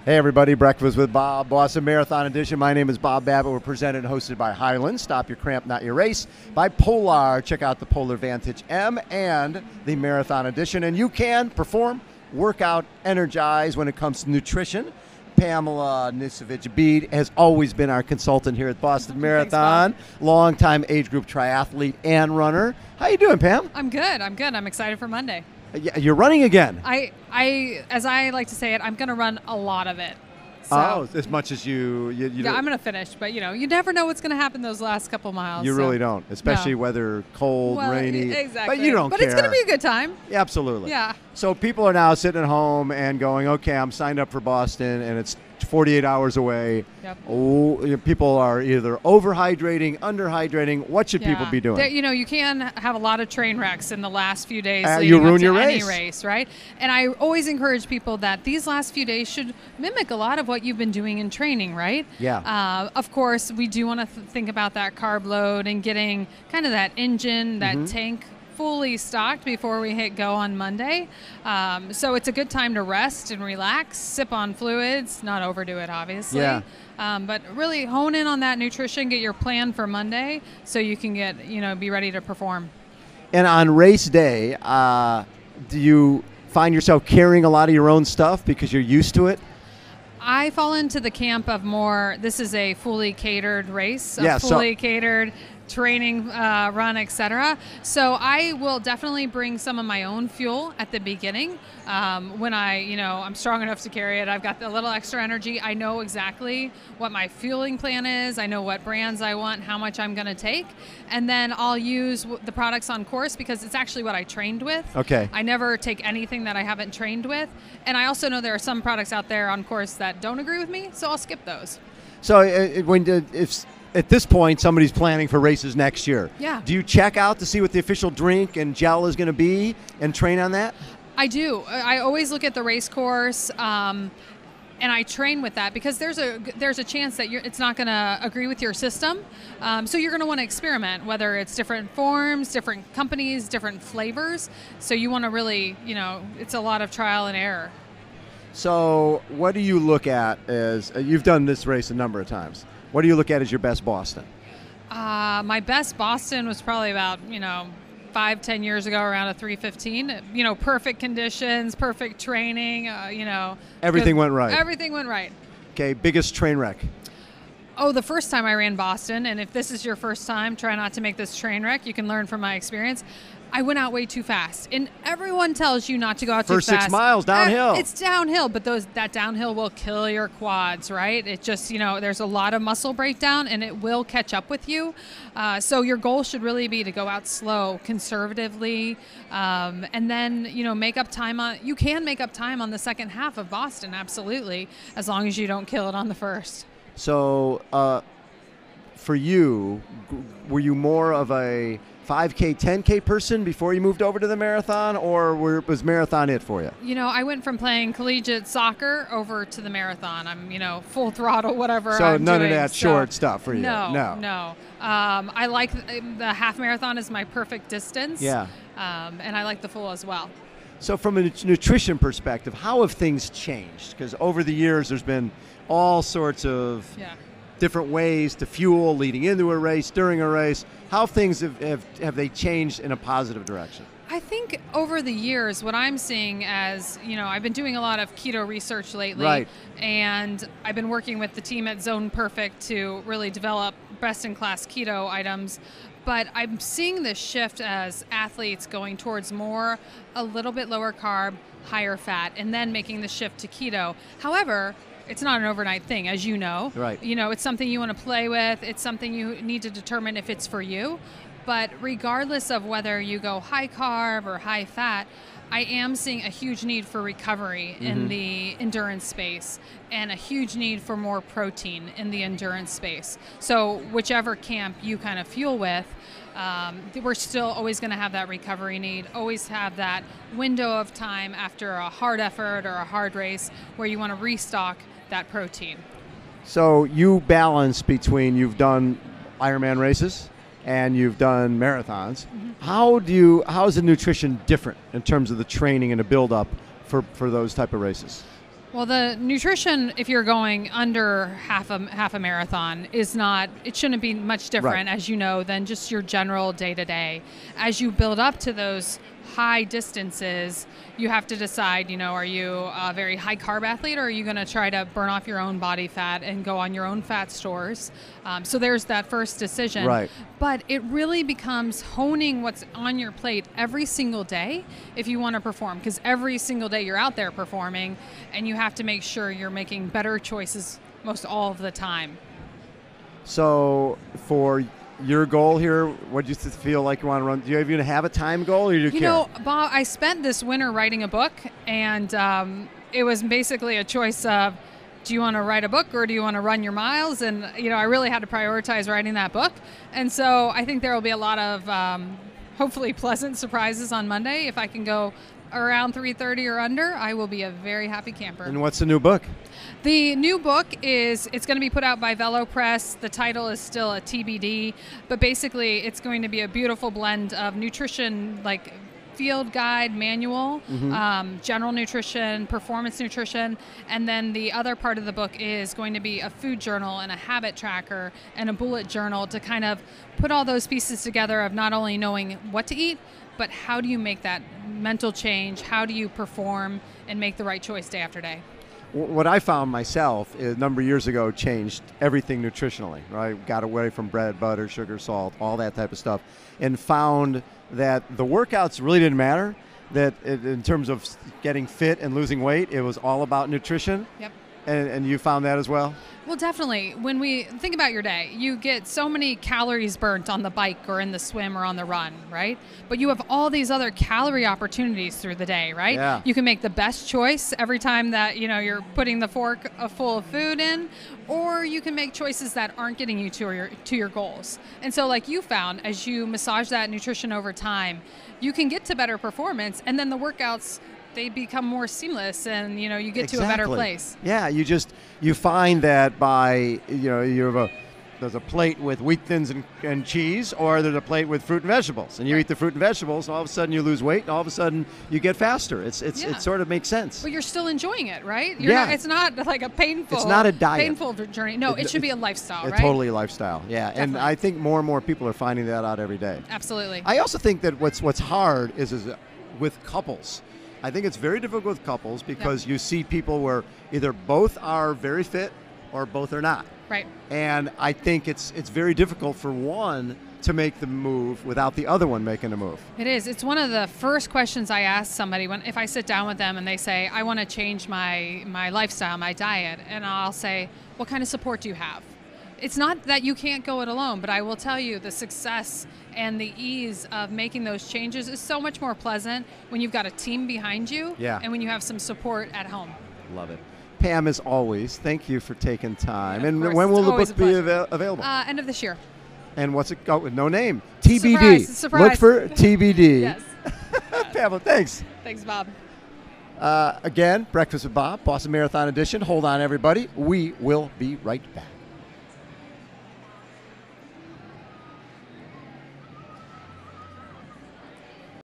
Hey everybody, Breakfast with Bob, Boston Marathon Edition. My name is Bob Babbitt. We're presented and hosted by Hyland, Stop Your Cramp, Not Your Race, by Polar. Check out the Polar Vantage M and the Marathon Edition. And you can perform, work out, energize when it comes to nutrition. Pamela Nisevich Bede has always been our consultant here at Boston Marathon. Thanks, longtime age group triathlete and runner. How you doing, Pam? I'm good. I'm excited for Monday. You're running again. As I like to say it, I'm going to run a lot of it. So, as much as you yeah, I'm going to finish, but you never know what's going to happen those last couple miles. You really don't, especially weather cold, rainy. Exactly. But you don't care. But it's going to be a good time. Yeah, absolutely. Yeah. So people are now sitting at home and going, okay, I'm signed up for Boston, and it's 48 hours away. Yep. Oh, people are either overhydrating, underhydrating. What should people be doing? You can have a lot of train wrecks in the last few days you leading ruin up to your any race. race, right? And I always encourage people that these last few days should mimic a lot of what you've been doing in training, right? Yeah. Of course, we do want to think about that carb load and getting kind of that engine, that tank fully stocked before we hit go on Monday. So it's a good time to rest and relax, sip on fluids, not overdo it, obviously. Yeah. But really hone in on that nutrition, get your plan for Monday so you can be ready to perform. And on race day, do you find yourself carrying a lot of your own stuff because you're used to it? I fall into the camp of more, this is a fully catered race, catered training run, etc. So I will definitely bring some of my own fuel at the beginning. When I'm strong enough to carry it, I've got a little extra energy. I know exactly what my fueling plan is. I know what brands I want, how much I'm going to take. And then I'll use the products on course because it's actually what I trained with. Okay. I never take anything that I haven't trained with. And I also know there are some products out there on course that don't agree with me, so I'll skip those. So if at this point, somebody's planning for races next year. Yeah. Do you check out to see what the official drink and gel is going to be and train on that? I do. I always look at the race course, and I train with that because there's a chance that it's not going to agree with your system. So you're going to want to experiment, whether it's different forms, different companies, different flavors. So you want to really, it's a lot of trial and error. So what do you look at as, you've done this race a number of times, what do you look at as your best Boston? My best Boston was probably about, 5-10 years ago, around a 3:15. Perfect conditions, perfect training, Everything went right. Everything went right. Okay, biggest train wreck? Oh, the first time I ran Boston, and if this is your first time, try not to make this train wreck. You can learn from my experience. I went out way too fast, and everyone tells you not to go out too fast. First 6 miles downhill. It's downhill, but that downhill will kill your quads, right? It just, there's a lot of muscle breakdown, and it will catch up with you. So your goal should really be to go out slow, conservatively, and then, make up time on. You can make up time on the second half of Boston, absolutely, as long as you don't kill it on the first. So, for you, were you more of a 5K, 10K person before you moved over to the marathon, or was marathon it for you? I went from playing collegiate soccer over to the marathon. I'm, full throttle, whatever So I'm none doing. of that short stuff for you? No. I like the half marathon is my perfect distance. Yeah. And I like the full as well. So from a nutrition perspective, how have things changed? Because over the years, there's been all sorts of different ways to fuel leading into a race, during a race. How things have they changed in a positive direction? I think over the years, what I'm seeing as, I've been doing a lot of keto research lately. Right. And I've been working with the team at Zone Perfect to really develop best-in-class keto items. But I'm seeing this shift as athletes going towards a little bit lower carb, higher fat, and then making the shift to keto. However, it's not an overnight thing, as you know. Right. It's something you want to play with. It's something you need to determine if it's for you. But regardless of whether you go high carb or high fat, I am seeing a huge need for recovery in the endurance space and a huge need for more protein in the endurance space. So whichever camp you kind of fuel with, we're still always going to have that recovery need, always have that window of time after a hard effort or a hard race where you want to restock that protein. So you balance between, you've done Ironman races and you've done marathons. How is the nutrition different in terms of the training and the build-up for those type of races? Well, the nutrition, if you're going under half a marathon, is not. It shouldn't be much different, Right. as you know, than just your general day to day. As you build up to those high distances, you have to decide. Are you a very high carb athlete, or are you going to try to burn off your own body fat and go on your own fat stores? So there's that first decision. Right. But it really becomes honing what's on your plate every single day if you want to perform, because every single day you're out there performing, and you have to make sure you're making better choices most all of the time. So for your goal here, what do you feel like you want to run? Do you even have a time goal, or do you care? Bob, I spent this winter writing a book, and it was basically a choice of, do you want to write a book or do you want to run your miles? And, I really had to prioritize writing that book. And so I think there will be a lot of hopefully pleasant surprises on Monday. If I can go around 3:30 or under, I will be a very happy camper. And what's the new book? The new book it's going to be put out by Velo Press. The title is still a TBD, but basically it's going to be a beautiful blend of nutrition, like field guide manual, general nutrition, performance nutrition, and then the other part of the book is going to be a food journal and a habit tracker and a bullet journal to kind of put all those pieces together of not only knowing what to eat, but how do you make that mental change? How do you perform and make the right choice day after day? What I found myself a number of years ago changed everything nutritionally, right? Got away from bread, butter, sugar, salt, all that type of stuff, and found that the workouts really didn't matter, that in terms of getting fit and losing weight, it was all about nutrition. Yep. And you found that as well? Well, definitely. When we think about your day, you get so many calories burnt on the bike or in the swim or on the run, right? But you have all these other calorie opportunities through the day, right? Yeah. You can make the best choice every time that, you're putting the fork full of food in, or you can make choices that aren't getting you to your goals. And so like you found, as you massage that nutrition over time, you can get to better performance, and then the workouts, they become more seamless, and you get to a better place. Yeah, you find that by there's a plate with wheat thins and cheese, or there's a plate with fruit and vegetables, and you eat the fruit and vegetables, and all of a sudden you lose weight, and all of a sudden you get faster. It sort of makes sense. But you're still enjoying it, right? It's not like a painful. It's not a diet. Painful journey. No, it should be a lifestyle, right? Totally a lifestyle. Yeah, Definitely. And I think more and more people are finding that out every day. Absolutely. I also think that what's hard is with couples. I think it's very difficult with couples because you see people where either both are very fit or both are not. Right. And I think it's very difficult for one to make the move without the other one making a move. It is. It's one of the first questions I ask somebody if I sit down with them and they say, I want to change my lifestyle, my diet. And I'll say, what kind of support do you have? It's not that you can't go it alone, but I will tell you the success and the ease of making those changes is so much more pleasant when you've got a team behind you and when you have some support at home. Love it. Pam, as always, thank you for taking time. And when will the book be available? End of this year. And what's it? Oh, no name. TBD. Surprise. Look for TBD. Yes. Pamela, thanks. Thanks, Bob. Again, Breakfast with Bob, Boston Marathon Edition. Hold on, everybody. We will be right back.